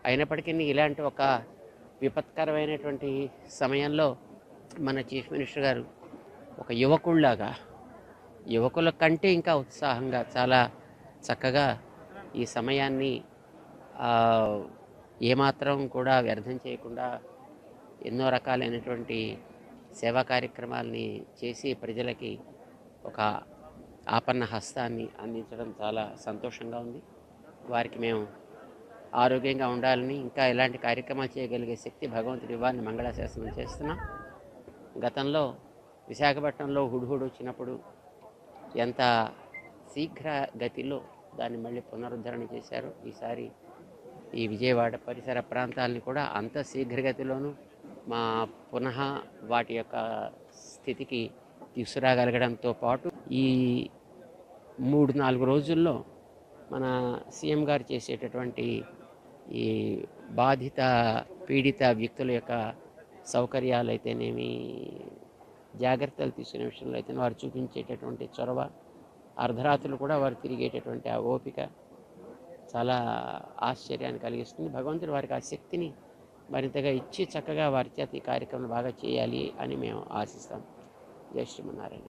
అయినప్పటికీ ఇలాంటి ఒక విపత్కరమైనటువంటి సమయంలో మన చీఫ్ మినిస్టర్ గారు ఒక యువకుల్లాగా, యువకుల కంటే ఇంకా ఉత్సాహంగా చాలా చక్కగా ఈ సమయాన్ని ఏమాత్రం కూడా వ్యర్థం చేయకుండా ఎన్నో రకాలైనటువంటి సేవా కార్యక్రమాలని చేసి ప్రజలకి ఒక ఆపన్న హస్తాన్ని అందించడం చాలా సంతోషంగా ఉంది. వారికి మేము ఆరోగ్యంగా ఉండాలని, ఇంకా ఇలాంటి కార్యక్రమాలు చేయగలిగే శక్తి భగవంతుడి ఇవ్వాలని మంగళాశాసనం చేస్తున్నాం. గతంలో విశాఖపట్నంలో హుడ్హుడ్ వచ్చినప్పుడు ఎంత శీఘ్ర గతిలో దాన్ని మళ్ళీ పునరుద్ధరణ చేశారు. ఈసారి ఈ విజయవాడ పరిసర ప్రాంతాలని కూడా అంత శీఘ్రగతిలోనూ పునః వాటి యొక్క స్థితికి తీసుకురాగలగడంతో పాటు ఈ 3-4 రోజుల్లో మన సీఎం గారు చేసేటటువంటి ఈ బాధిత పీడిత వ్యక్తుల యొక్క సౌకర్యాలు అయితేనేమి, జాగ్రత్తలు తీసుకునే విషయంలో అయితే వారు చూపించేటటువంటి చొరవ, అర్ధరాత్రులు కూడా వారు తిరిగేటటువంటి ఆ ఓపిక చాలా ఆశ్చర్యాన్ని కలిగిస్తుంది. భగవంతుడు వారికి ఆ శక్తిని మరింతగా ఇచ్చి చక్కగా వారి చేత ఈ కార్యక్రమం బాగా చేయాలి అని మేము ఆశిస్తాం. జై శ్రీమన్నారాయణ.